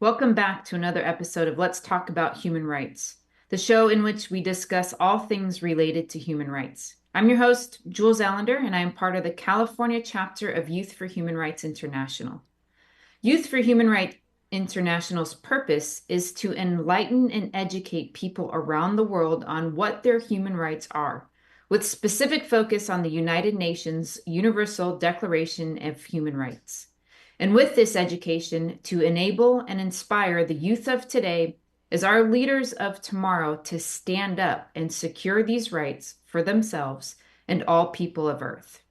Welcome back to another episode of Let's Talk About Human Rights, the show in which we discuss all things related to human rights. I'm your host, Julz Allender, and I am part of the California chapter of Youth for Human Rights International. Youth for Human Rights International's purpose is to enlighten and educate people around the world on what their human rights are, with specific focus on the United Nations Universal Declaration of Human Rights. And with this education, to enable and inspire the youth of today as our leaders of tomorrow to stand up and secure these rights for themselves and all people of Earth.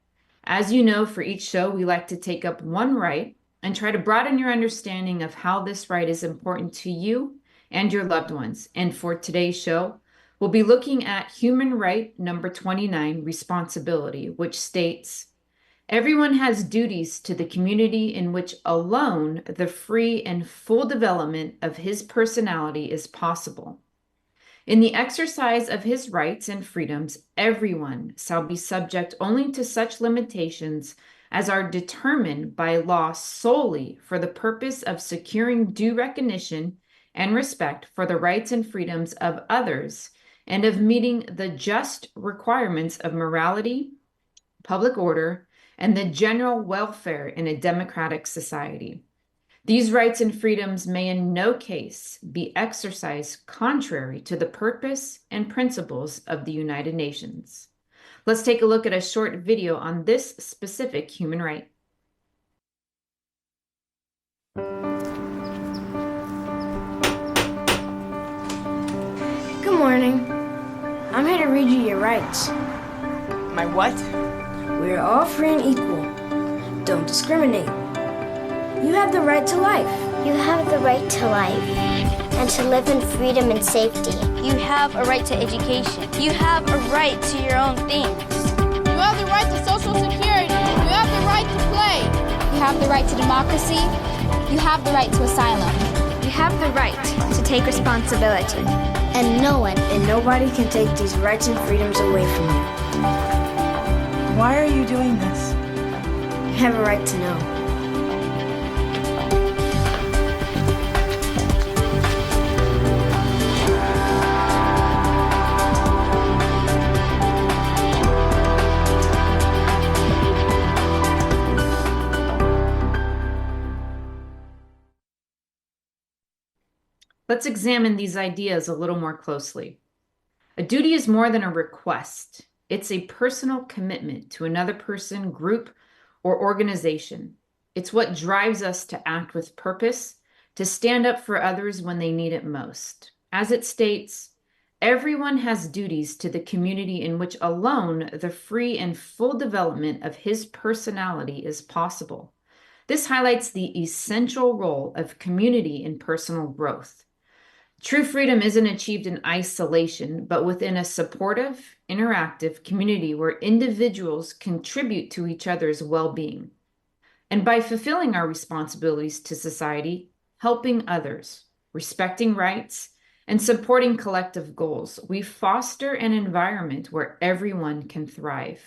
As you know, for each show, we like to take up one right and try to broaden your understanding of how this right is important to you and your loved ones. And for today's show, we'll be looking at human right number 29, responsibility, which states, everyone has duties to the community in which alone the free and full development of his personality is possible. In the exercise of his rights and freedoms, everyone shall be subject only to such limitations as are determined by law solely for the purpose of securing due recognition and respect for the rights and freedoms of others and of meeting the just requirements of morality, public order, and the general welfare in a democratic society. These rights and freedoms may in no case be exercised contrary to the purpose and principles of the United Nations. Let's take a look at a short video on this specific human right. Good morning. I'm here to read you your rights. My what? We are all free and equal. Don't discriminate. You have the right to life. You have the right to life and to live in freedom and safety. You have a right to education. You have a right to your own things. You have the right to social security. You have the right to play. You have the right to democracy. You have the right to asylum. You have the right to take responsibility. And no one and nobody can take these rights and freedoms away from you. Why are you doing this? You have a right to know. Let's examine these ideas a little more closely. A duty is more than a request. It's a personal commitment to another person, group, or organization. It's what drives us to act with purpose, to stand up for others when they need it most. As it states, everyone has duties to the community in which alone the free and full development of his personality is possible. This highlights the essential role of community in personal growth. True freedom isn't achieved in isolation, but within a supportive, interactive community where individuals contribute to each other's well-being. And by fulfilling our responsibilities to society, helping others, respecting rights, and supporting collective goals, we foster an environment where everyone can thrive.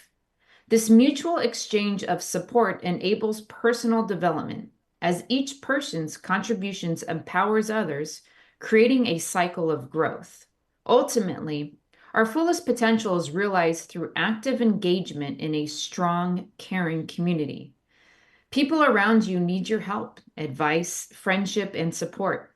This mutual exchange of support enables personal development, as each person's contributions empowers others, creating a cycle of growth. Ultimately, our fullest potential is realized through active engagement in a strong, caring community. People around you need your help, advice, friendship, and support.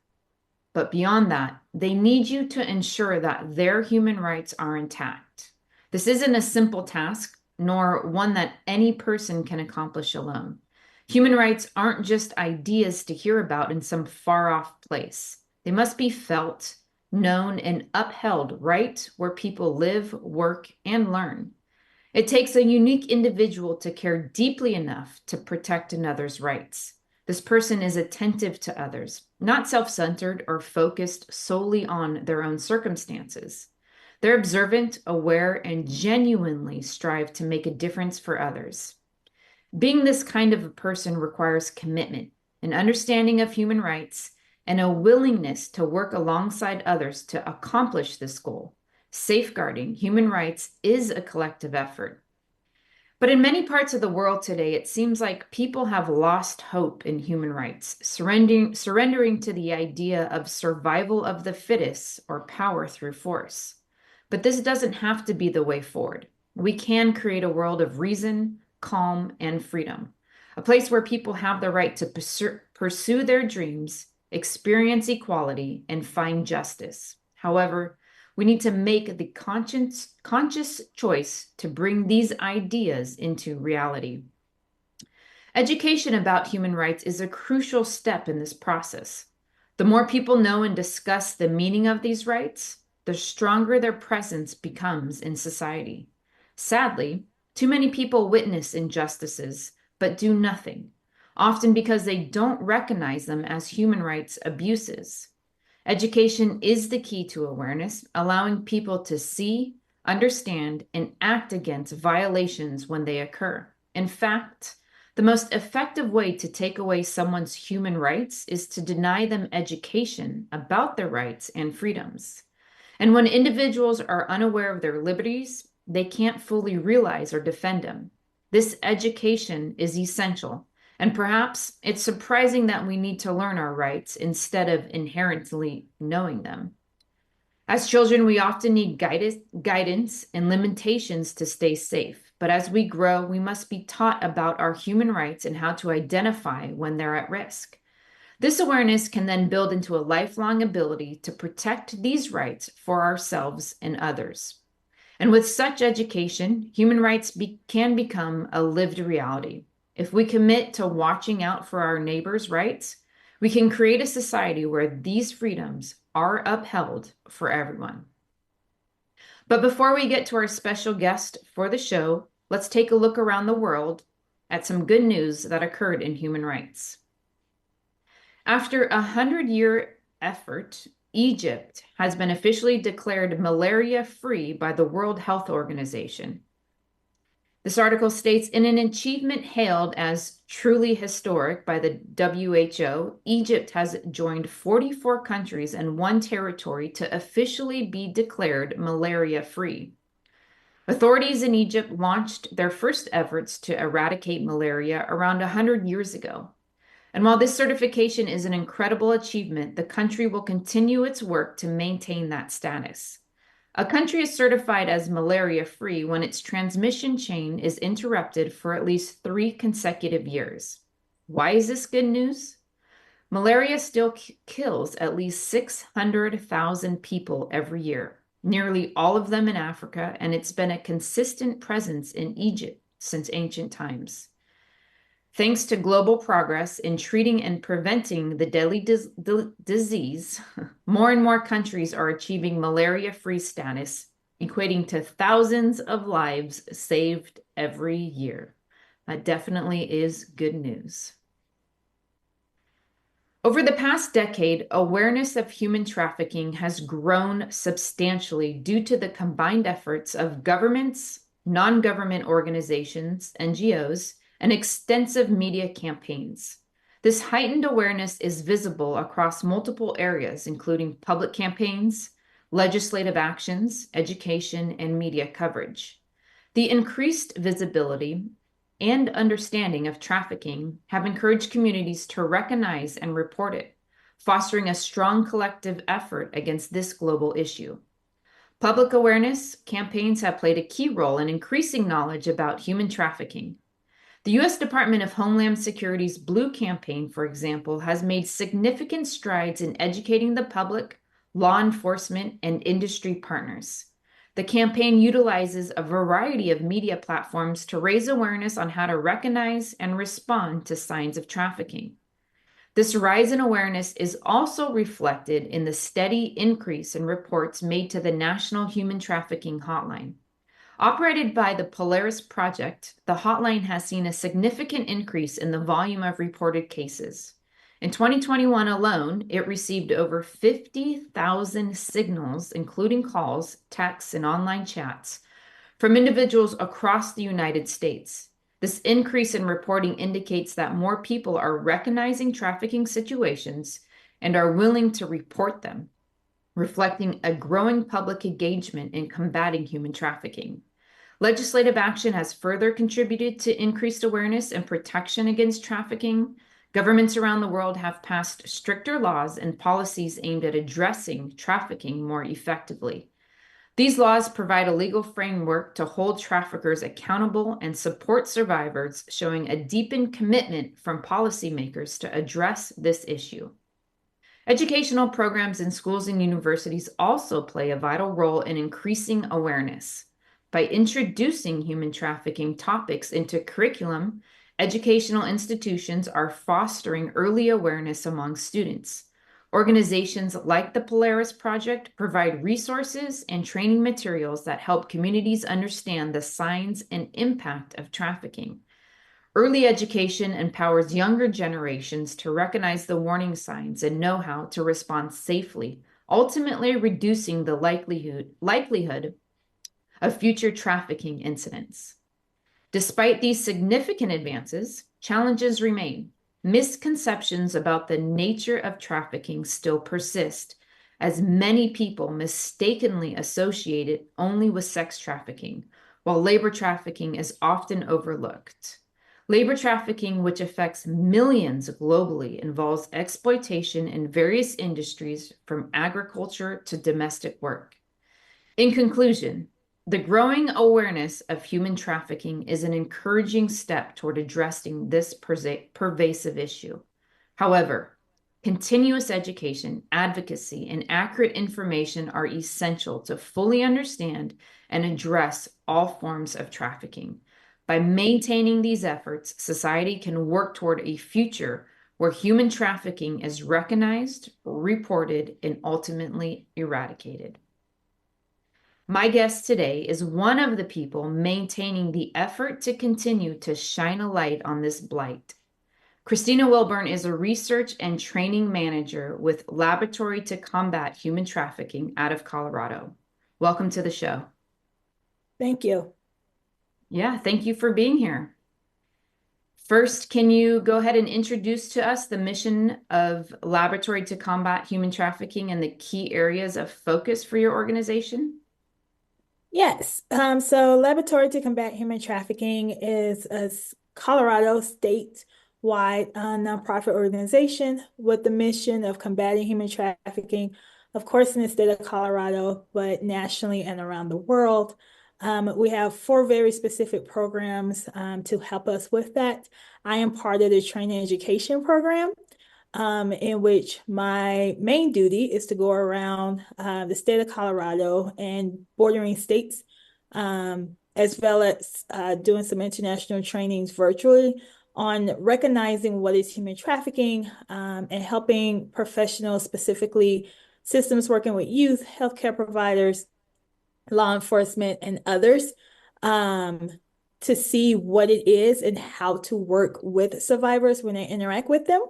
But beyond that, they need you to ensure that their human rights are intact. This isn't a simple task, nor one that any person can accomplish alone. Human rights aren't just ideas to hear about in some far-off place. They must be felt, known, and upheld right where people live, work, and learn. It takes a unique individual to care deeply enough to protect another's rights. This person is attentive to others, not self-centered or focused solely on their own circumstances. They're observant, aware, and genuinely strive to make a difference for others. Being this kind of a person requires commitment, an understanding of human rights, and a willingness to work alongside others to accomplish this goal. Safeguarding human rights is a collective effort. But in many parts of the world today, it seems like people have lost hope in human rights, surrendering to the idea of survival of the fittest or power through force. But this doesn't have to be the way forward. We can create a world of reason, calm, and freedom, a place where people have the right to pursue their dreams, experience equality, and find justice. However, we need to make the conscious choice to bring these ideas into reality. Education about human rights is a crucial step in this process. The more people know and discuss the meaning of these rights, the stronger their presence becomes in society. Sadly, too many people witness injustices but do nothing, often because they don't recognize them as human rights abuses. Education is the key to awareness, allowing people to see, understand, and act against violations when they occur. In fact, the most effective way to take away someone's human rights is to deny them education about their rights and freedoms. And when individuals are unaware of their liberties, they can't fully realize or defend them. This education is essential. And perhaps it's surprising that we need to learn our rights instead of inherently knowing them. As children, we often need guidance and limitations to stay safe. But as we grow, we must be taught about our human rights and how to identify when they're at risk. This awareness can then build into a lifelong ability to protect these rights for ourselves and others. And with such education, human rights can become a lived reality. If we commit to watching out for our neighbors' rights, we can create a society where these freedoms are upheld for everyone. But before we get to our special guest for the show, let's take a look around the world at some good news that occurred in human rights. After a 100-year effort, Egypt has been officially declared malaria-free by the World Health Organization. This article states, in an achievement hailed as truly historic by the WHO, Egypt has joined 44 countries and 1 territory to officially be declared malaria-free. Authorities in Egypt launched their first efforts to eradicate malaria around 100 years ago. And while this certification is an incredible achievement, the country will continue its work to maintain that status. A country is certified as malaria-free when its transmission chain is interrupted for at least 3 consecutive years. Why is this good news? Malaria still kills at least 600,000 people every year, nearly all of them in Africa, and it's been a consistent presence in Egypt since ancient times. Thanks to global progress in treating and preventing the deadly disease, more and more countries are achieving malaria-free status, equating to thousands of lives saved every year. That definitely is good news. Over the past decade, awareness of human trafficking has grown substantially due to the combined efforts of governments, non-government organizations, NGOs, and extensive media campaigns. This heightened awareness is visible across multiple areas, including public campaigns, legislative actions, education, and media coverage. The increased visibility and understanding of trafficking have encouraged communities to recognize and report it, fostering a strong collective effort against this global issue. Public awareness campaigns have played a key role in increasing knowledge about human trafficking. The U.S. Department of Homeland Security's Blue Campaign, for example, has made significant strides in educating the public, law enforcement, and industry partners. The campaign utilizes a variety of media platforms to raise awareness on how to recognize and respond to signs of trafficking. This rise in awareness is also reflected in the steady increase in reports made to the National Human Trafficking Hotline. Operated by the Polaris Project, the hotline has seen a significant increase in the volume of reported cases. In 2021 alone, it received over 50,000 signals, including calls, texts, and online chats, from individuals across the United States. This increase in reporting indicates that more people are recognizing trafficking situations and are willing to report them, reflecting a growing public engagement in combating human trafficking. Legislative action has further contributed to increased awareness and protection against trafficking. Governments around the world have passed stricter laws and policies aimed at addressing trafficking more effectively. These laws provide a legal framework to hold traffickers accountable and support survivors, showing a deepened commitment from policymakers to address this issue. Educational programs in schools and universities also play a vital role in increasing awareness. By introducing human trafficking topics into curriculum, educational institutions are fostering early awareness among students. Organizations like the Polaris Project provide resources and training materials that help communities understand the signs and impact of trafficking. Early education empowers younger generations to recognize the warning signs and know how to respond safely, ultimately reducing the likelihood of future trafficking incidents. Despite these significant advances, challenges remain. Misconceptions about the nature of trafficking still persist, as many people mistakenly associate it only with sex trafficking, while labor trafficking is often overlooked. Labor trafficking, which affects millions globally, involves exploitation in various industries from agriculture to domestic work. In conclusion, the growing awareness of human trafficking is an encouraging step toward addressing this pervasive issue. However, continuous education, advocacy, and accurate information are essential to fully understand and address all forms of trafficking. By maintaining these efforts, society can work toward a future where human trafficking is recognized, reported, and ultimately eradicated. My guest today is one of the people maintaining the effort to continue to shine a light on this blight. Kristina Wilburn is a research and training manager with Laboratory to Combat Human Trafficking out of Colorado. Welcome to the show. Thank you. Yeah, thank you for being here. First, can you go ahead and introduce to us the mission of Laboratory to Combat Human Trafficking and the key areas of focus for your organization? Yes. So Laboratory to Combat Human Trafficking is a Colorado state-wide nonprofit organization with the mission of combating human trafficking, of course, in the state of Colorado, but nationally and around the world. We have 4 very specific programs to help us with that. I am part of the training education program, in which my main duty is to go around the state of Colorado and bordering states, as well as doing some international trainings virtually on recognizing what is human trafficking and helping professionals, specifically systems working with youth, healthcare providers, law enforcement, and others, to see what it is and how to work with survivors when they interact with them.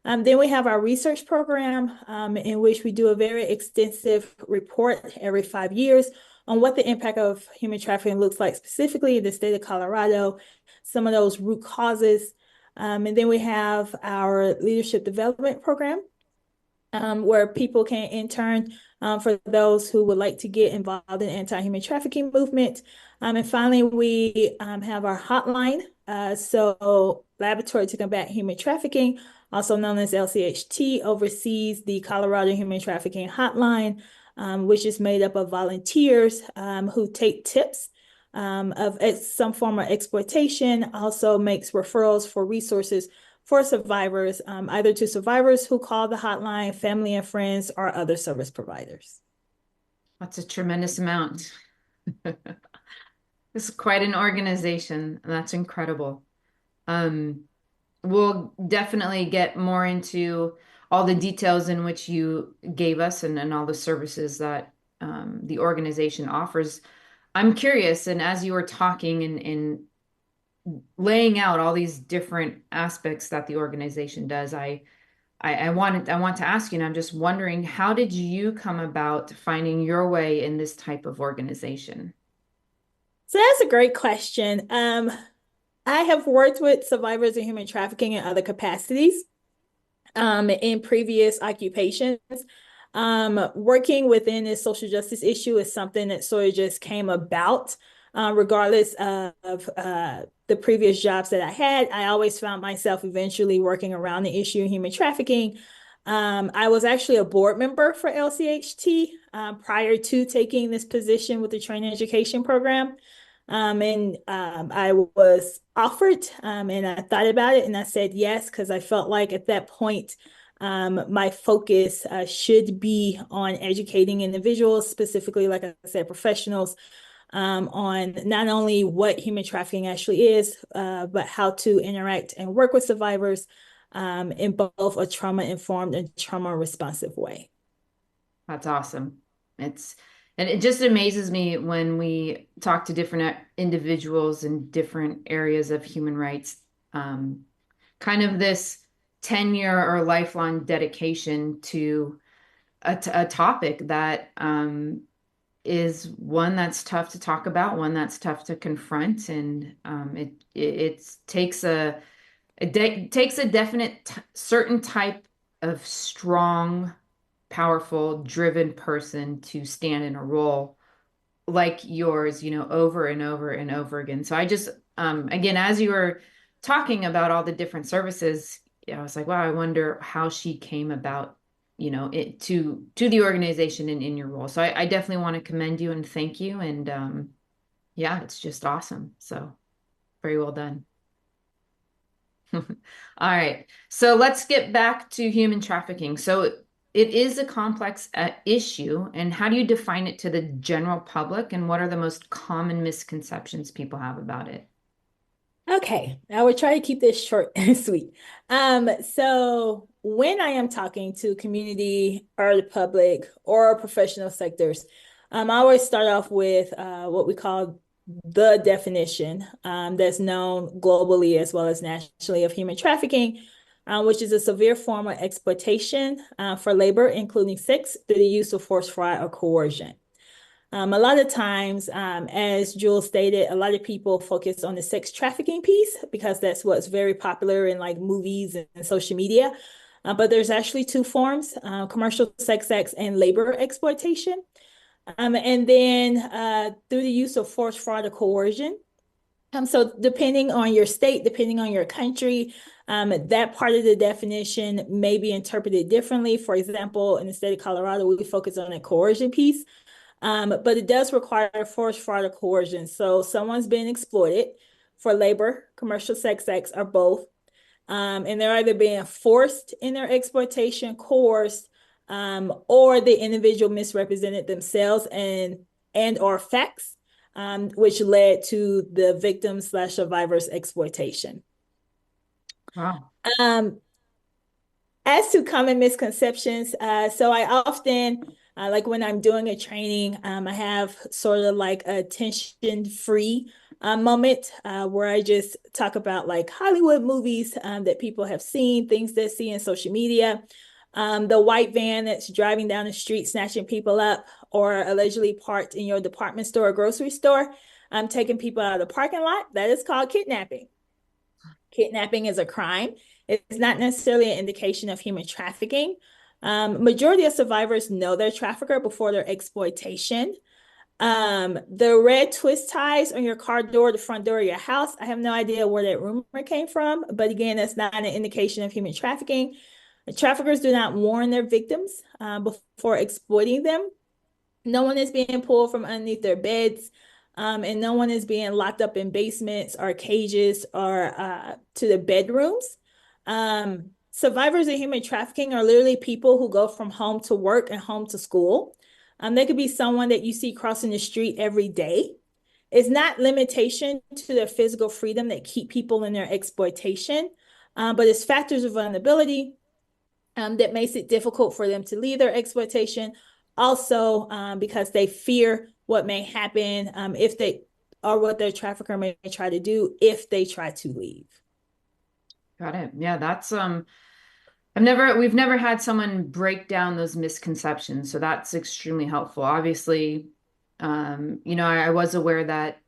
Then we have our research program, in which we do a very extensive report every 5 years on what the impact of human trafficking looks like, specifically in the state of Colorado, some of those root causes. And then we have our leadership development program, where people can intern for those who would like to get involved in the anti-human trafficking movement. And finally, we have our hotline. So Laboratory to Combat Human Trafficking, also known as LCHT, oversees the Colorado Human Trafficking Hotline, which is made up of volunteers who take tips of some form of exploitation, also makes referrals for resources for survivors, either to survivors who call the hotline, family and friends, or other service providers. That's a tremendous amount. This is quite an organization, and that's incredible. We'll definitely get more into all the details in which you gave us and all the services that the organization offers. I'm curious, and as you were talking and laying out all these different aspects that the organization does, I want to ask you, and I'm just wondering, how did you come about finding your way in this type of organization? So that's a great question. I have worked with survivors of human trafficking in other capacities in previous occupations. Working within this social justice issue is something that sort of just came about regardless of the previous jobs that I had, I always found myself eventually working around the issue of human trafficking. I was actually a board member for LCHT prior to taking this position with the training education program. I was offered, and I thought about it and I said yes, because I felt like at that point, my focus should be on educating individuals, specifically, like I said, professionals, on not only what human trafficking actually is, but how to interact and work with survivors in both a trauma-informed and trauma-responsive way. That's awesome. And it just amazes me when we talk to different individuals in different areas of human rights, kind of this tenure or lifelong dedication to a topic that is one that's tough to talk about, one that's tough to confront, and it takes takes a definite certain type of strong, powerful, driven person to stand in a role like yours, over and over and over again. So I just, again, as you were talking about all the different services, I was like, wow, I wonder how she came about, it to the organization and in your role. So I definitely want to commend you and thank you. And yeah, it's just awesome. So very well done. All right. So let's get back to human trafficking. So it is a complex issue. And how do you define it to the general public? And what are the most common misconceptions people have about it? Okay, I will try to keep this short and sweet. So when I am talking to community or the public or professional sectors, I always start off with what we call the definition that's known globally as well as nationally of human trafficking, which is a severe form of exploitation for labor, including sex, through the use of force, fraud, or coercion. A lot of times, as Julz stated, a lot of people focus on the sex trafficking piece because that's what's very popular in like movies and social media. But there's actually two forms, commercial sex acts and labor exploitation. And then through the use of force, fraud, or coercion. So depending on your state, depending on your country, that part of the definition may be interpreted differently. For example, in the state of Colorado, we focus on the coercion piece. But it does require force, fraud, or coercion. So someone's been exploited for labor, commercial sex acts, or both. And they're either being forced in their exploitation, coerced, or the individual misrepresented themselves and or facts, which led to the victim/survivor's exploitation. Wow. As to common misconceptions, so I often like when I'm doing a training, I have sort of like a tension-free moment where I just talk about like Hollywood movies that people have seen, things they see in social media, the white van that's driving down the street, snatching people up, or allegedly parked in your department store or grocery store, taking people out of the parking lot. That is called kidnapping. Kidnapping is a crime. It's not necessarily an indication of human trafficking. Majority of survivors know their trafficker before their exploitation. The red twist ties on your car door, the front door of your house, I have no idea where that rumor came from, but again, that's not an indication of human trafficking. The traffickers do not warn their victims before exploiting them. No one is being pulled from underneath their beds, and no one is being locked up in basements or cages or to the bedrooms. Survivors of human trafficking are literally people who go from home to work and home to school. They could be someone that you see crossing the street every day. It's not limitation to their physical freedom that keep people in their exploitation, but it's factors of vulnerability that makes it difficult for them to leave their exploitation. Also, because they fear what may happen if they or what their trafficker may try to do if they try to leave. Got it. Yeah, that's we've never had someone break down those misconceptions, so that's extremely helpful. Obviously, I was aware that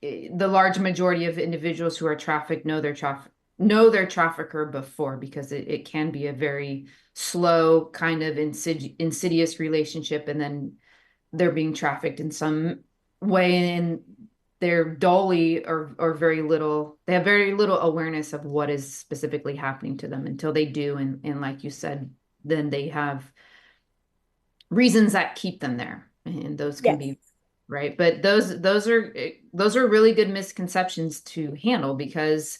the large majority of individuals who are trafficked know their trafficker before, because it can be a very slow kind of insidious relationship, and then they're being trafficked in some way, and they're dully or very little, they have very little awareness of what is specifically happening to them until they do. And like you said, then they have reasons that keep them there. And those can Yes. be right. But those are really good misconceptions to handle because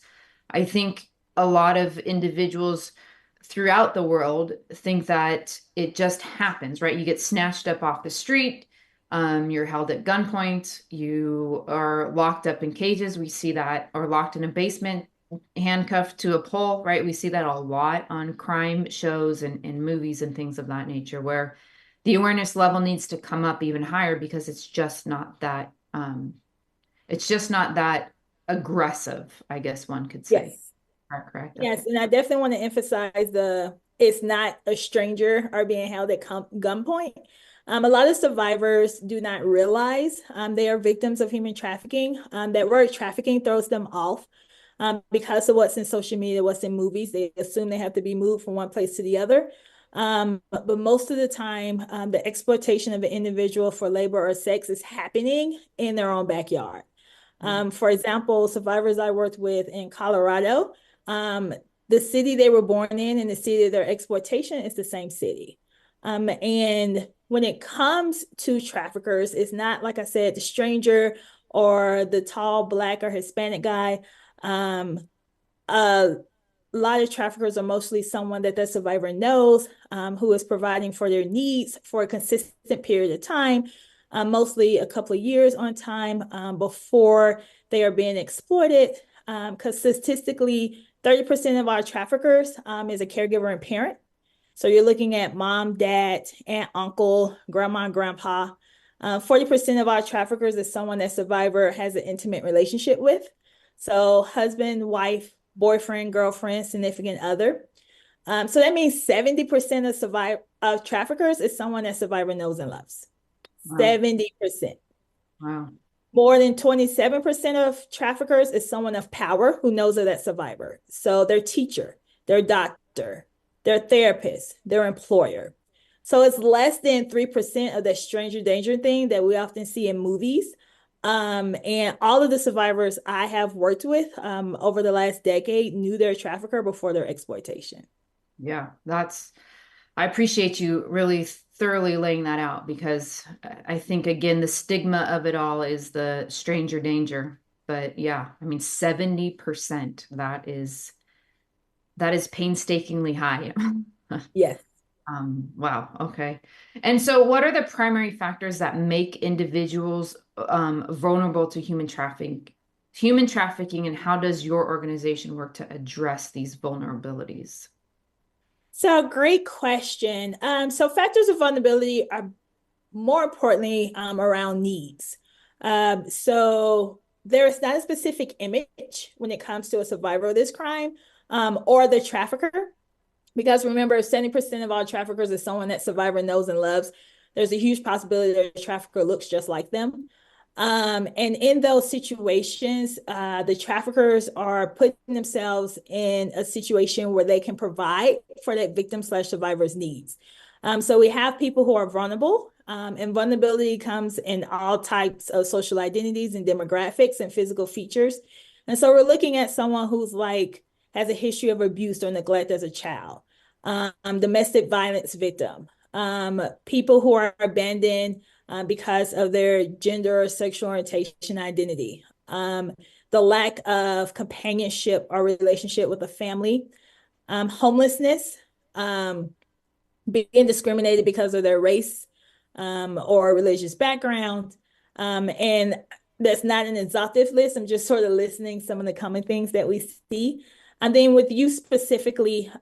I think a lot of individuals throughout the world think that it just happens, right? You get snatched up off the street, you're held at gunpoint, you are locked up in cages. We see that, or locked in a basement, handcuffed to a pole, right? We see that a lot on crime shows and movies and things of that nature, where the awareness level needs to come up even higher because it's just not that aggressive, I guess one could say. Yes. Correct. Okay. Yes, and I definitely want to emphasize it's not a stranger are being held at gunpoint. A lot of survivors do not realize they are victims of human trafficking. That word trafficking throws them off because of what's in social media, what's in movies. They assume they have to be moved from one place to the other. But most of the time, the exploitation of an individual for labor or sex is happening in their own backyard. For example, survivors I worked with in Colorado, the city they were born in and the city of their exploitation is the same city. And when it comes to traffickers, it's not, like I said, the stranger or the tall Black or Hispanic guy. A lot of traffickers are mostly someone that the survivor knows, who is providing for their needs for a consistent period of time, mostly a couple of years on time before they are being exploited. Because statistically, 30% of our traffickers is a caregiver and parent. So you're looking at mom, dad, aunt, uncle, grandma, and grandpa. 40% of our traffickers is someone that survivor has an intimate relationship with. So husband, wife, boyfriend, girlfriend, significant other. So that means 70% of traffickers is someone that survivor knows and loves. Wow. 70%. Wow. More than 27% of traffickers is someone of power who knows of that survivor. So their teacher, their doctor, their therapist, their employer. So it's less than 3% of that stranger danger thing that we often see in movies. And all of the survivors I have worked with over the last decade knew their trafficker before their exploitation. Yeah, I appreciate you really thoroughly laying that out because I think, again, the stigma of it all is the stranger danger. But yeah, I mean, 70%, that is painstakingly high. Yes. Wow. Okay. And so what are the primary factors that make individuals vulnerable to human trafficking, and how does your organization work to address these vulnerabilities? So great question. So factors of vulnerability are more importantly around needs. So there is not a specific image when it comes to a survivor of this crime or the trafficker. Because remember, 70% of all traffickers is someone that survivor knows and loves. There's a huge possibility that the trafficker looks just like them. And in those situations, the traffickers are putting themselves in a situation where they can provide for that victim/survivor's needs. So we have people who are vulnerable, and vulnerability comes in all types of social identities and demographics and physical features. And so we're looking at someone who's has a history of abuse or neglect as a child, domestic violence victim, people who are abandoned because of their gender or sexual orientation identity, the lack of companionship or relationship with a family, homelessness, being discriminated because of their race or religious background. And that's not an exhaustive list. I'm just sort of listing some of the common things that we see. And then with youth specifically,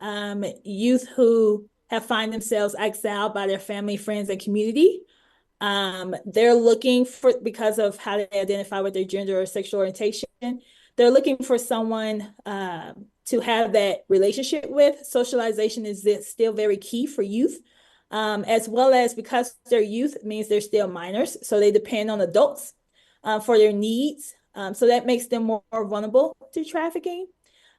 youth who have find themselves exiled by their family, friends, and community. They're looking for, because of how they identify with their gender or sexual orientation, they're looking for someone to have that relationship with. Socialization is still very key for youth, as well as because they're youth, it means they're still minors. So they depend on adults for their needs. So that makes them more vulnerable to trafficking.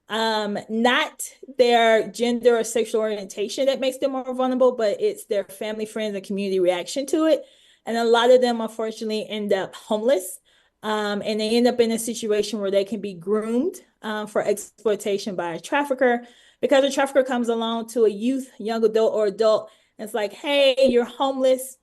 Not their gender or sexual orientation that makes them more vulnerable, but it's their family, friends, and community reaction to it. And a lot of them, unfortunately, end up homeless And they end up in a situation where they can be groomed for exploitation by a trafficker, because a trafficker comes along to a youth, young adult, or adult, and it's like, hey, you're homeless.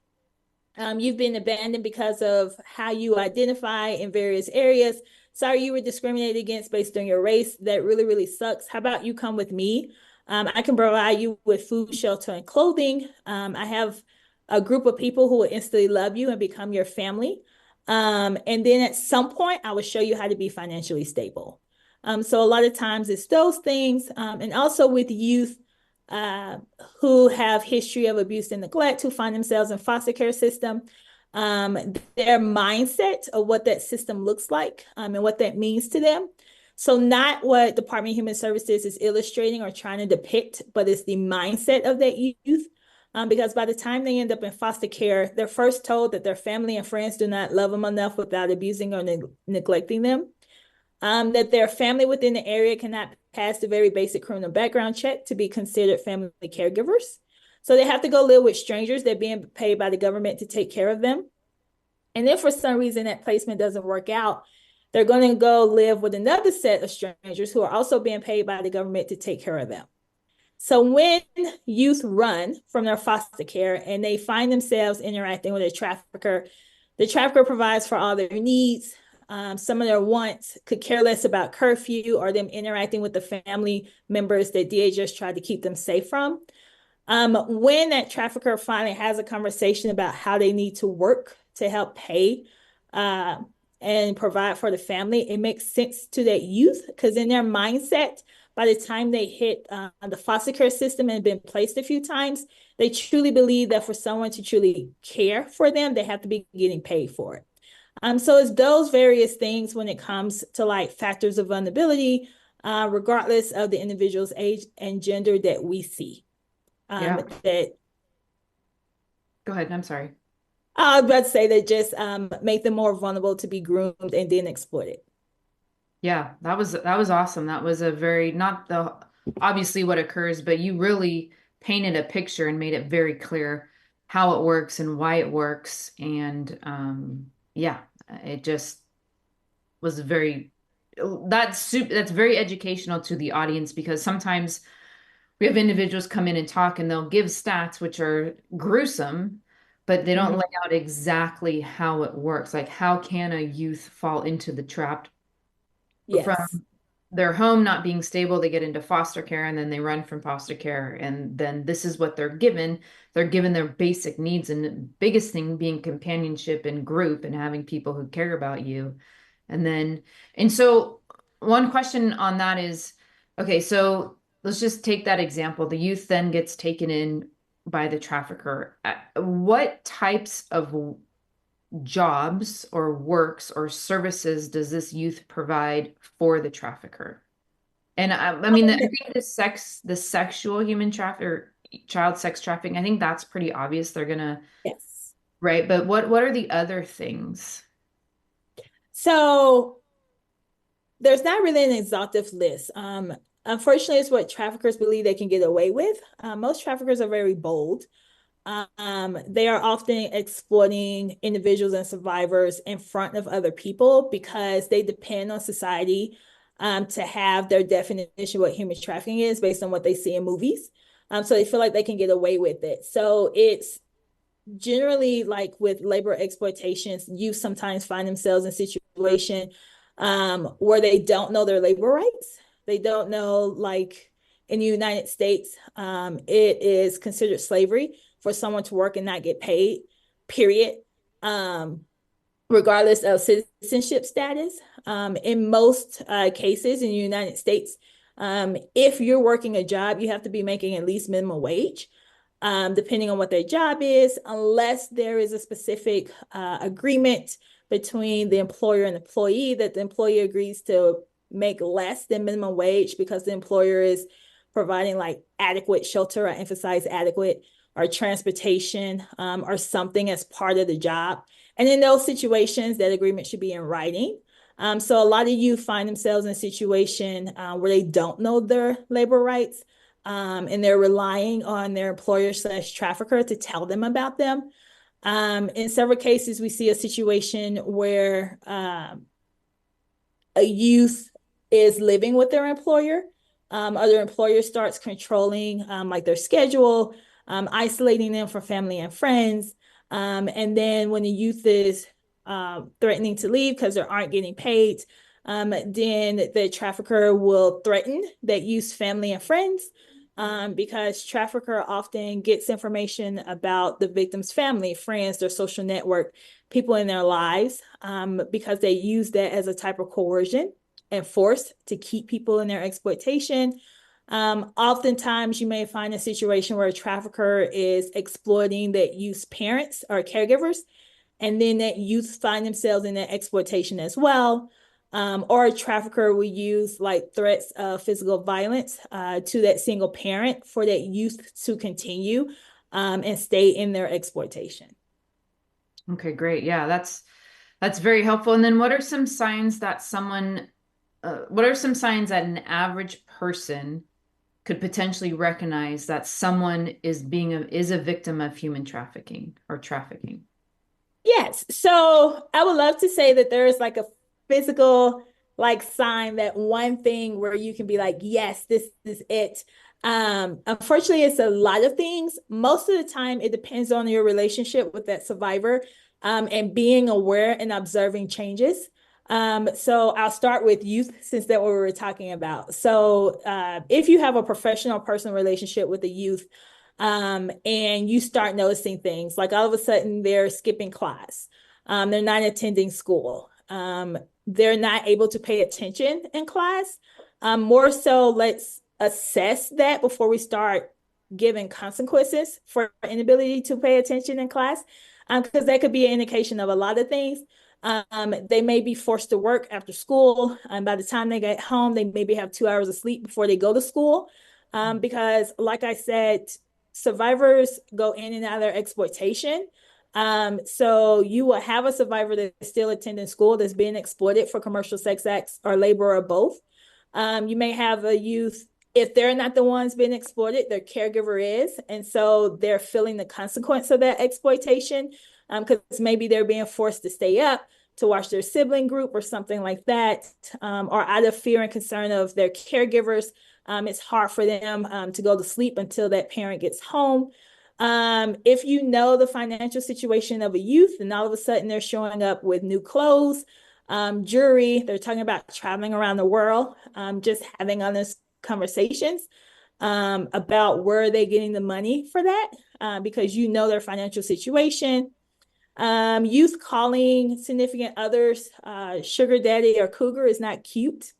You've been abandoned because of how you identify in various areas. Sorry, you were discriminated against based on your race. That really, really sucks. How about you come with me? I can provide you with food, shelter, and clothing. I have a group of people who will instantly love you and become your family. And then at some point, I will show you how to be financially stable. So a lot of times it's those things. And also with youth, who have history of abuse and neglect, who find themselves in foster care system, their mindset of what that system looks like, and what that means to them. So not what Department of Human Services is illustrating or trying to depict, but it's the mindset of that youth. Because by the time they end up in foster care, they're first told that their family and friends do not love them enough without abusing or neglecting them. That their family within the area cannot pass the very basic criminal background check to be considered family caregivers. So they have to go live with strangers that are being paid by the government to take care of them. And if for some reason that placement doesn't work out, they're going to go live with another set of strangers who are also being paid by the government to take care of them. So when youth run from their foster care and they find themselves interacting with a trafficker, the trafficker provides for all their needs. Some of their wants could care less about curfew or them interacting with the family members that DHS tried to keep them safe from. When that trafficker finally has a conversation about how they need to work to help pay and provide for the family, it makes sense to that youth, because in their mindset, by the time they hit the foster care system and been placed a few times, they truly believe that for someone to truly care for them, they have to be getting paid for it. So it's those various things when it comes to like factors of vulnerability, regardless of the individual's age and gender that we see. That Go ahead. I'm sorry. I was about to say that just make them more vulnerable to be groomed and then exploited. Yeah, that was awesome. That was a very, not the obviously what occurs, but you really painted a picture and made it very clear how it works and why it works. And yeah, it just was that's very educational to the audience, because sometimes we have individuals come in and talk and they'll give stats which are gruesome, but they don't lay out exactly how it works. Like, how can a youth fall into the trap from their home not being stable? They get into foster care and then they run from foster care. And then this is what they're given. They're given their basic needs, and the biggest thing being companionship and group and having people who care about you. And so one question on that is, okay, so let's just take that example. The youth then gets taken in by the trafficker. What types of jobs or works or services does this youth provide for the trafficker? And I mean, I think the sexual human traffic or child sex trafficking, I think that's pretty obvious. They're gonna, Yes. right? But what are the other things? So there's not really an exhaustive list. Unfortunately, it's what traffickers believe they can get away with. Most traffickers are very bold. They are often exploiting individuals and survivors in front of other people because they depend on society to have their definition of what human trafficking is based on what they see in movies. So they feel like they can get away with it. So it's generally like with labor exploitations, you sometimes find themselves in a situation where they don't know their labor rights. They don't know, like in the United States, it is considered slavery for someone to work and not get paid, period, regardless of citizenship status. In most cases in the United States, if you're working a job, you have to be making at least minimum wage, depending on what their job is, unless there is a specific agreement between the employer and employee that the employee agrees to make less than minimum wage because the employer is providing like adequate shelter, or emphasize adequate, or transportation, or something as part of the job. And in those situations, that agreement should be in writing. So a lot of you find themselves in a situation where they don't know their labor rights, and they're relying on their employer / trafficker to tell them about them. In several cases, we see a situation where a youth is living with their employer. Other employer starts controlling like their schedule, isolating them from family and friends. And then when the youth is threatening to leave because they aren't getting paid, then the trafficker will threaten that youth's family and friends, because trafficker often gets information about the victim's family, friends, their social network, people in their lives, because they use that as a type of coercion and force to keep people in their exploitation. Oftentimes, you may find a situation where a trafficker is exploiting that youth's parents or caregivers, and then that youth find themselves in that exploitation as well. Or a trafficker will use like threats of physical violence to that single parent for that youth to continue and stay in their exploitation. Okay, great. Yeah, that's very helpful. And then what are some signs that what are some signs that an average person could potentially recognize that someone is a victim of human trafficking or trafficking? Yes. So I would love to say that there is like a physical like sign, that one thing where you can be like, yes, this is it. Unfortunately, it's a lot of things. Most of the time, it depends on your relationship with that survivor, and being aware and observing changes. So I'll start with youth, since that's what we were talking about. So if you have a professional personal relationship with a youth, and you start noticing things like all of a sudden they're skipping class, they're not attending school, they're not able to pay attention in class. More so, let's assess that before we start giving consequences for inability to pay attention in class, because that could be an indication of a lot of things. They may be forced to work after school, and by the time they get home, they maybe have 2 hours of sleep before they go to school. Because, like I said, survivors go in and out of their exploitation. So you will have a survivor that's still attending school that's being exploited for commercial sex acts or labor or both. You may have a youth, if they're not the ones being exploited, their caregiver is. And so they're feeling the consequence of that exploitation, because maybe they're being forced to stay up to watch their sibling group or something like that, or out of fear and concern of their caregivers. It's hard for them to go to sleep until that parent gets home. If you know the financial situation of a youth and all of a sudden they're showing up with new clothes, jewelry, they're talking about traveling around the world, just having honest conversations about where are they getting the money for that, because you know their financial situation. Youth calling significant others sugar daddy or cougar is not cute.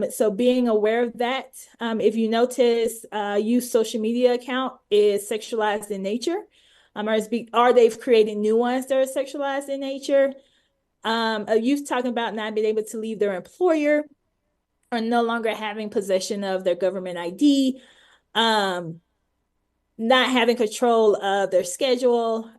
So being aware of that. If you notice youth social media account is sexualized in nature, or they've created new ones that are sexualized in nature. A youth talking about not being able to leave their employer, or no longer having possession of their government ID, not having control of their schedule.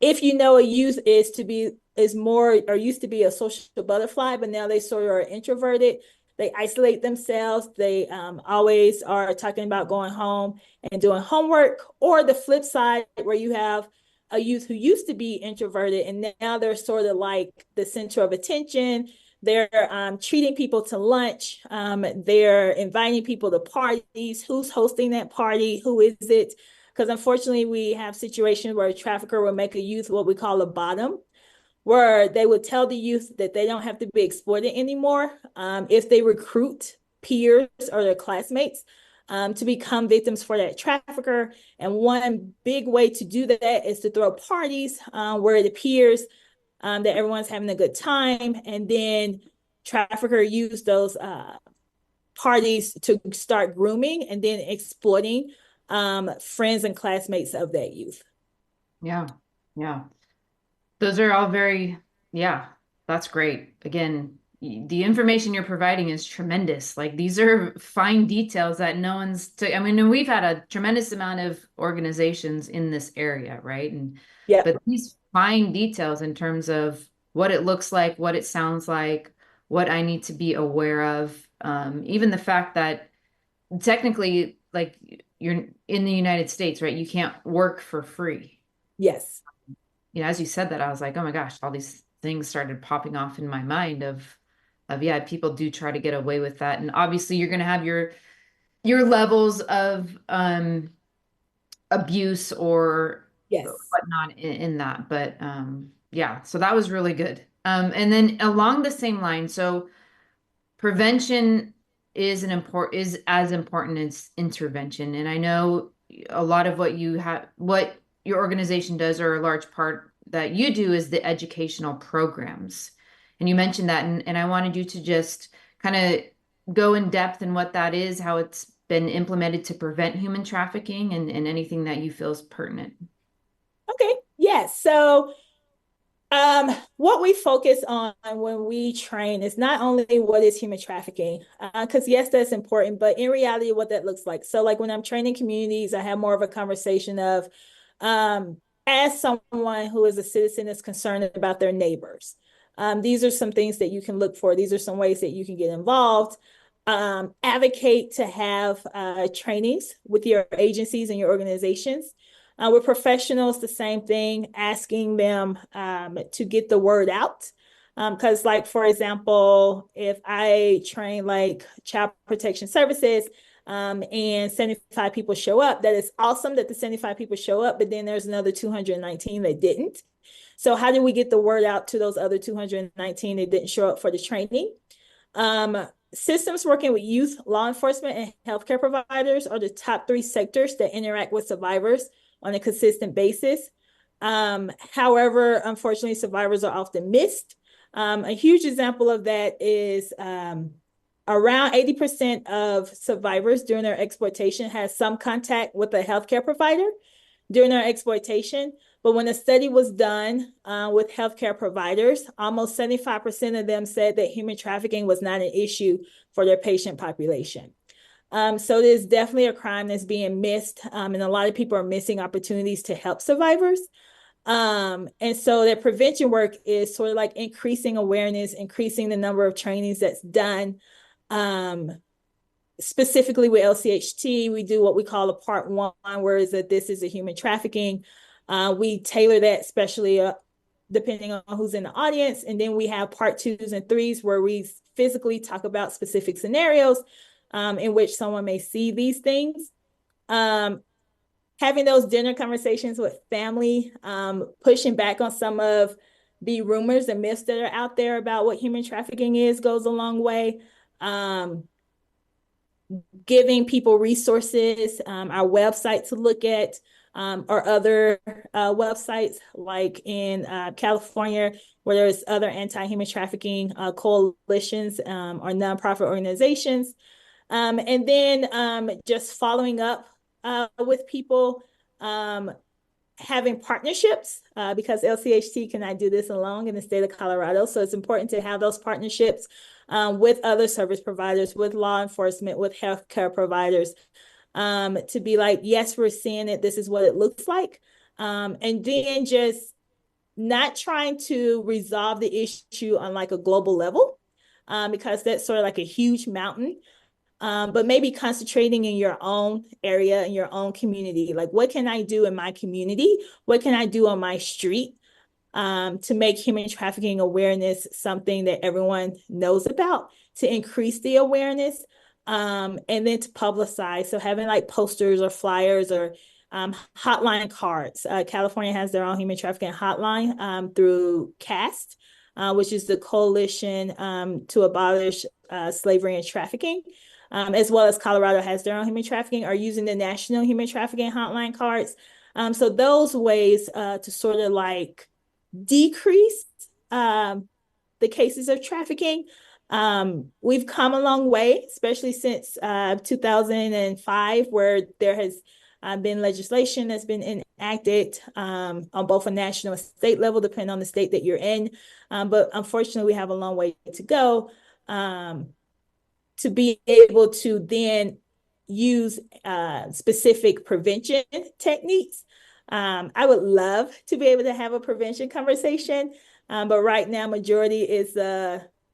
If you know a youth is more or used to be a social butterfly, but now they sort of are introverted, they isolate themselves, they always are talking about going home and doing homework. Or the flip side, where you have a youth who used to be introverted and now they're sort of like the center of attention. They're treating people to lunch. They're inviting people to parties. Who's hosting that party? Who is it? Because unfortunately, we have situations where a trafficker will make a youth what we call a bottom, where they would tell the youth that they don't have to be exploited anymore if they recruit peers or their classmates to become victims for that trafficker. And one big way to do that is to throw parties where it appears that everyone's having a good time, and then trafficker use those parties to start grooming and then exploiting friends and classmates of that youth. Yeah, yeah. Those are all yeah, that's great. Again, the information you're providing is tremendous. Like, these are fine details that no one's I mean, and we've had a tremendous amount of organizations in this area, right? And yeah, but these fine details in terms of what it looks like, what it sounds like, what I need to be aware of, even the fact that technically, like, you're in the United States, right? You can't work for free. Yes. As you said that, I was like, oh my gosh, all these things started popping off in my mind of yeah, people do try to get away with that. And obviously you're gonna have your levels of abuse or Yes. whatnot in that. But yeah, so that was really good. And then along the same line, so prevention is as important as intervention. And I know a lot of what your organization does, or a large part that you do, is the educational programs. And you mentioned that, and I wanted you to just kind of go in depth in what that is, how it's been implemented to prevent human trafficking, and anything that you feel is pertinent. Okay. Yes. So what we focus on when we train is not only what is human trafficking, because yes, that's important, but in reality, what that looks like. So, like when I'm training communities, I have more of a conversation of, as someone who is a citizen is concerned about their neighbors. These are some things that you can look for. These are some ways that you can get involved. Advocate to have trainings with your agencies and your organizations. With professionals, the same thing, asking them to get the word out. Because, like, for example, if I train like child protection services and 75 people show up, that is awesome that the 75 people show up, but then there's another 219 that didn't. So, how do we get the word out to those other 219 that didn't show up for the training? Systems working with youth, law enforcement, and healthcare providers are the top 3 sectors that interact with survivors on a consistent basis. However, unfortunately, survivors are often missed. A huge example of that is around 80% of survivors during their exploitation has some contact with a healthcare provider during their exploitation. But when a study was done with healthcare providers, almost 75% of them said that human trafficking was not an issue for their patient population. So there's definitely a crime that's being missed, and a lot of people are missing opportunities to help survivors. And so that prevention work is sort of like increasing awareness, increasing the number of trainings that's done. Specifically with LCHT, we do what we call a part 1, where is that this is a human trafficking. We tailor that especially depending on who's in the audience. And then we have part 2s and 3s where we physically talk about specific scenarios in which someone may see these things. Having those dinner conversations with family, pushing back on some of the rumors and myths that are out there about what human trafficking is goes a long way. Giving people resources, our website to look at, or other websites like in California, where there's other anti-human trafficking coalitions or nonprofit organizations. And then just following up with people, having partnerships, because LCHT cannot do this alone in the state of Colorado. So it's important to have those partnerships with other service providers, with law enforcement, with healthcare providers, to be like, yes, we're seeing it. This is what it looks like. And then just not trying to resolve the issue on like a global level, because that's sort of like a huge mountain. But maybe concentrating in your own area, in your own community. Like, what can I do in my community? What can I do on my street to make human trafficking awareness something that everyone knows about, to increase the awareness, and then to publicize. So having like posters or flyers or hotline cards. California has their own human trafficking hotline through CAST, which is the Coalition to Abolish Slavery and Trafficking. As well as Colorado has their own human trafficking, are using the national human trafficking hotline cards. So those ways to sort of like decrease the cases of trafficking. We've come a long way, especially since 2005, where there has been legislation that's been enacted on both a national and state level, depending on the state that you're in. But unfortunately, we have a long way to go to be able to then use specific prevention techniques. I would love to be able to have a prevention conversation, but right now majority is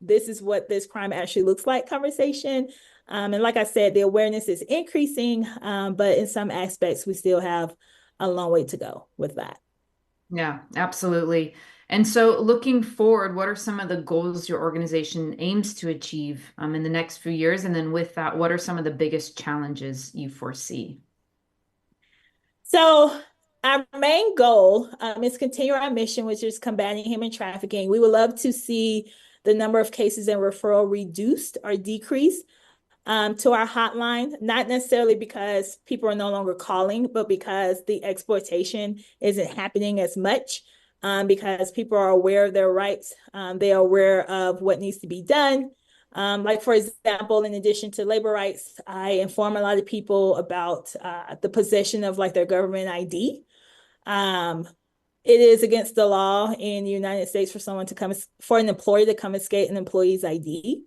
this is what this crime actually looks like conversation. And like I said, the awareness is increasing, but in some aspects we still have a long way to go with that. Yeah, absolutely. And so looking forward, what are some of the goals your organization aims to achieve in the next few years? And then with that, what are some of the biggest challenges you foresee? So our main goal is continue our mission, which is combating human trafficking. We would love to see the number of cases and referral reduced or decreased to our hotline, not necessarily because people are no longer calling, but because the exploitation isn't happening as much, because people are aware of their rights. They are aware of what needs to be done. Like, for example, in addition to labor rights, I inform a lot of people about the possession of like their government ID. Um, it is against the law in the United States for someone to come, for an employer to confiscate an employee's ID.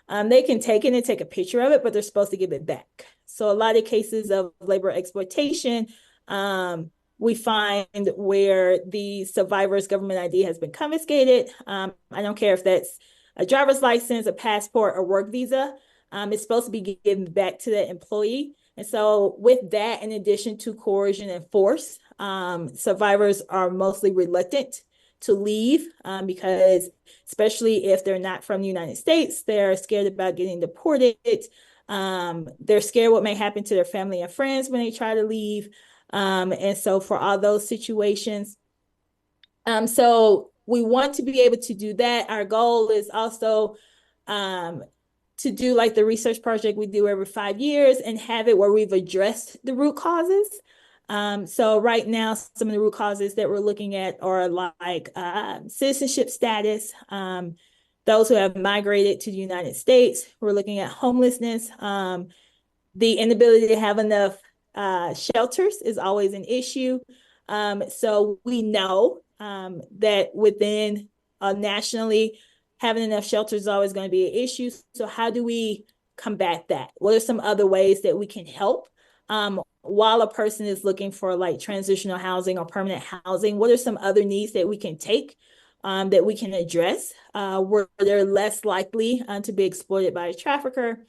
They can take it and take a picture of it, but they're supposed to give it back. So a lot of cases of labor exploitation, we find where the survivor's government ID has been confiscated. I don't care if that's a driver's license, a passport, or work visa. It's supposed to be given back to the employee. And so with that, in addition to coercion and force, survivors are mostly reluctant to leave because especially if they're not from the United States, they're scared about getting deported. They're scared what may happen to their family and friends when they try to leave. And so for all those situations, so we want to be able to do that. Our goal is also to do like the research project we do every 5 years and have it where we've addressed the root causes. So right now, some of the root causes that we're looking at are like citizenship status, those who have migrated to the United States. We're looking at homelessness. The inability to have enough shelters is always an issue. So we know that within nationally, having enough shelters is always going to be an issue. So how do we combat that? What are some other ways that we can help? While a person is looking for like transitional housing or permanent housing, what are some other needs that we can take that we can address where they're less likely to be exploited by a trafficker?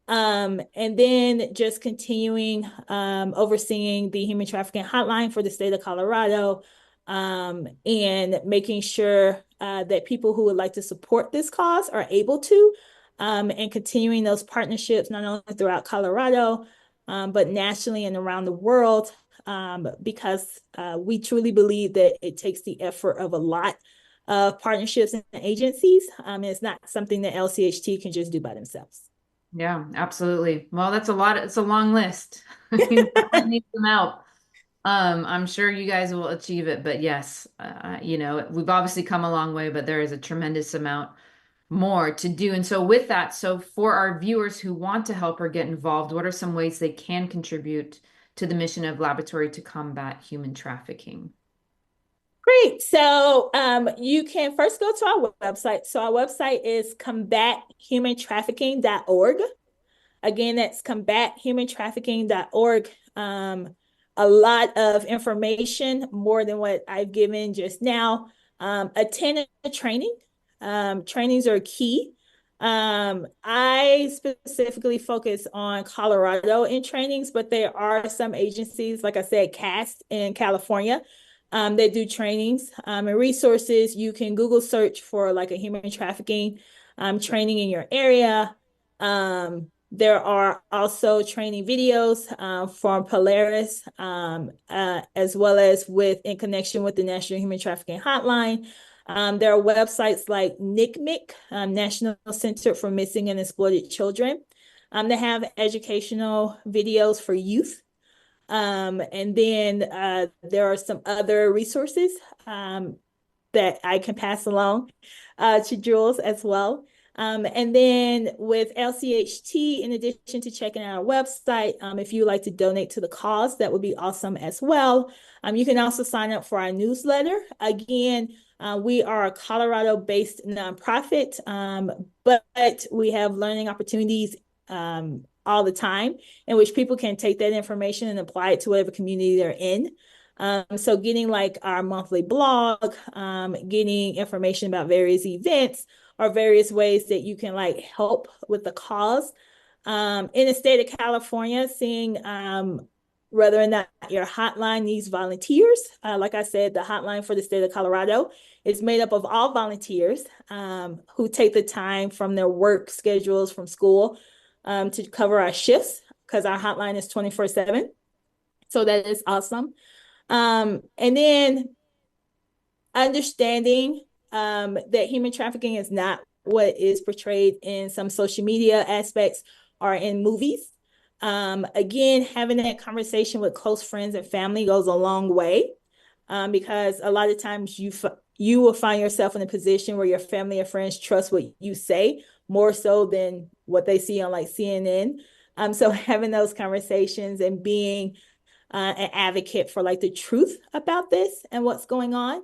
And then just continuing overseeing the human trafficking hotline for the state of Colorado and making sure that people who would like to support this cause are able to and continuing those partnerships not only throughout Colorado, but nationally and around the world, because we truly believe that it takes the effort of a lot of partnerships and agencies. It's not something that LCHT can just do by themselves. Yeah, absolutely. Well, that's a lot. It's a long list. You definitely need some help. I'm sure you guys will achieve it, but yes, we've obviously come a long way, but there is a tremendous amount more to do. And so with that, so for our viewers who want to help or get involved, what are some ways they can contribute to the mission of Laboratory to combat human trafficking? Great. So you can first go to our website. So our website is combathumantrafficking.org. Again, that's combathumantrafficking.org. A lot of information, more than what I've given just now. Attend a training. Trainings are key. I specifically focus on Colorado in trainings, but there are some agencies, like I said, CAST in California, that do trainings and resources. You can Google search for like a human trafficking training in your area. There are also training videos from Polaris, as well as in connection with the National Human Trafficking Hotline. There are websites like NCMEC, National Center for Missing and Exploited Children, that have educational videos for youth. And then there are some other resources that I can pass along to Julz as well. And then with LCHT, in addition to checking out our website, if you would like to donate to the cause, that would be awesome as well. You can also sign up for our newsletter. Again, we are a Colorado-based nonprofit, but we have learning opportunities all the time in which people can take that information and apply it to whatever community they're in. So getting like our monthly blog, getting information about various events or various ways that you can like help with the cause. In the state of California, seeing whether or not your hotline needs volunteers. Like I said, the hotline for the state of Colorado is made up of all volunteers who take the time from their work schedules from school to cover our shifts because our hotline is 24/7. So that is awesome. And then understanding that human trafficking is not what is portrayed in some social media aspects or in movies. Again, having that conversation with close friends and family goes a long way because a lot of times you will find yourself in a position where your family and friends trust what you say more so than what they see on like CNN. So having those conversations and being an advocate for like the truth about this and what's going on.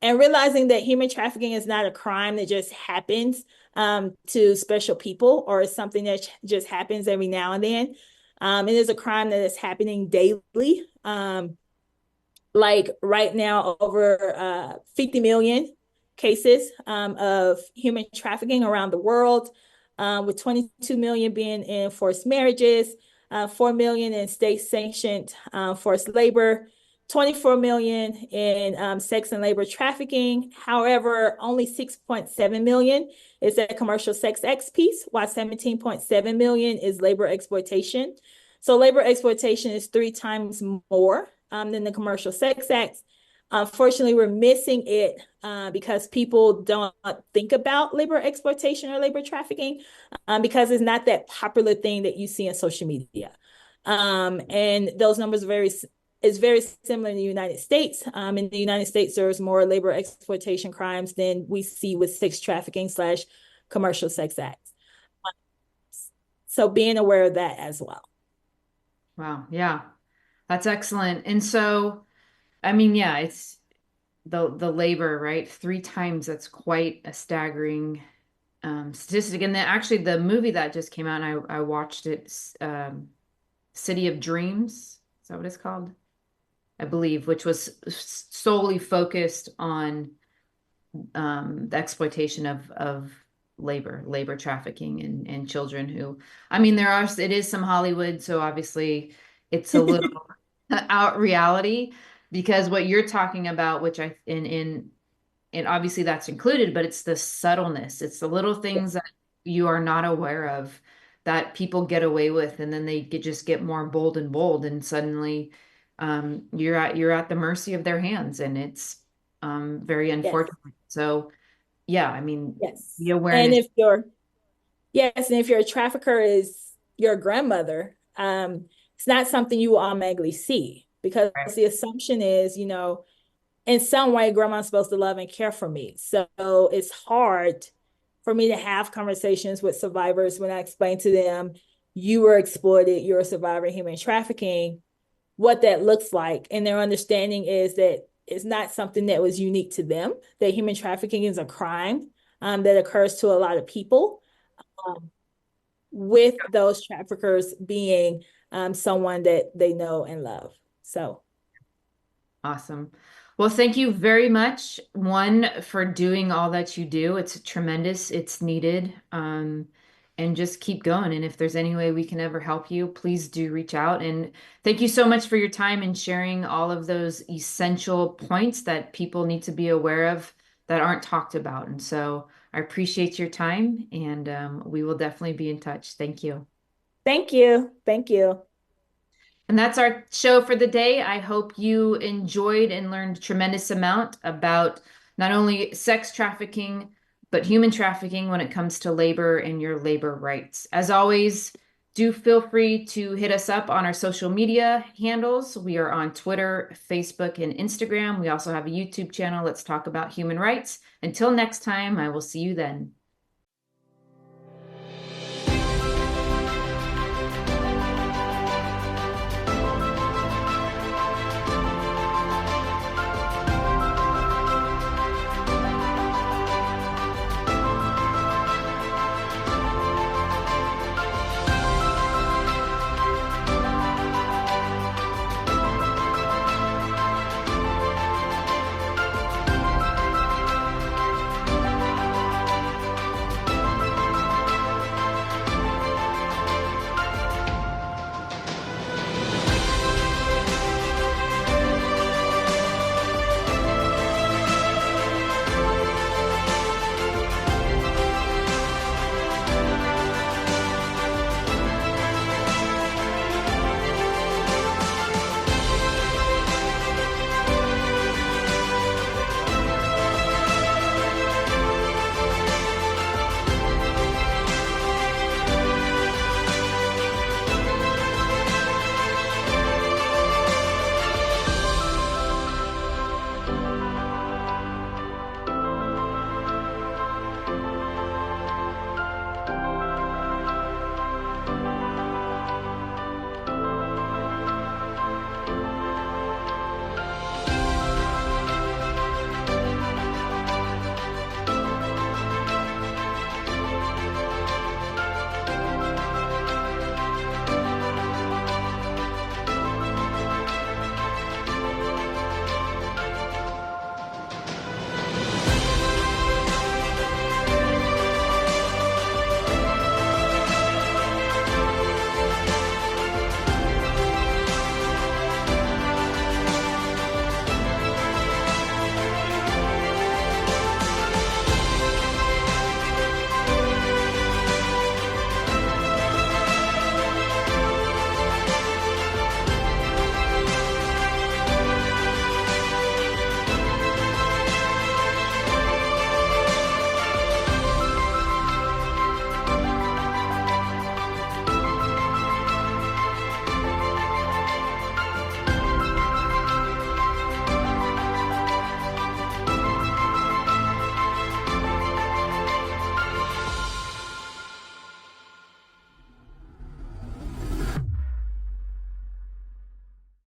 And realizing that human trafficking is not a crime that just happens to special people or is something that just happens every now and then. It is a crime that is happening daily. Like right now, over 50 million cases of human trafficking around the world, with 22 million being in forced marriages, 4 million in state-sanctioned forced labor, 24 million in sex and labor trafficking. However, only 6.7 million is that commercial sex acts piece, while 17.7 million is labor exploitation. So labor exploitation is 3 times more than the commercial sex acts. Unfortunately, we're missing it because people don't think about labor exploitation or labor trafficking because it's not that popular thing that you see in social media. And those numbers is very similar in the United States. In the United States, there's more labor exploitation crimes than we see with sex trafficking / commercial sex acts. So being aware of that as well. Wow. Yeah, that's excellent. And so, I mean, yeah, it's the labor, right? 3 times, that's quite a staggering statistic. And then actually the movie that just came out, and I watched it, City of Dreams. Is that what it's called? I believe, which was solely focused on the exploitation of labor trafficking and children who, I mean, it is some Hollywood, so obviously it's a little out reality because what you're talking about, which and obviously that's included, but it's the subtleness. It's the little things that you are not aware of that people get away with, and then they just get more bold and bold, and suddenly you're at the mercy of their hands, and it's very unfortunate. Yes. So yeah, I mean, Yes. the And awareness. if your trafficker is your grandmother, it's not something you will automatically see because Right. the assumption is, in some way, grandma's supposed to love and care for me. So it's hard for me to have conversations with survivors when I explain to them, you were exploited, you're a survivor of human trafficking, what that looks like. And their understanding is that it's not something that was unique to them, that human trafficking is a crime that occurs to a lot of people, with those traffickers being someone that they know and love. So Awesome. Well, thank you very much, one, for doing all that you do. It's tremendous. It's needed. And just keep going. And if there's any way we can ever help you, please do reach out. And thank you so much for your time and sharing all of those essential points that people need to be aware of that aren't talked about. And so I appreciate your time, and we will definitely be in touch. Thank you. thank you. Thank you. And that's our show for the day. I hope you enjoyed and learned a tremendous amount about not only sex trafficking, but human trafficking when it comes to labor and your labor rights. As always, do feel free to hit us up on our social media handles. We are on Twitter, Facebook, and Instagram. We also have a YouTube channel. Let's talk about human rights. Until next time, I will see you then.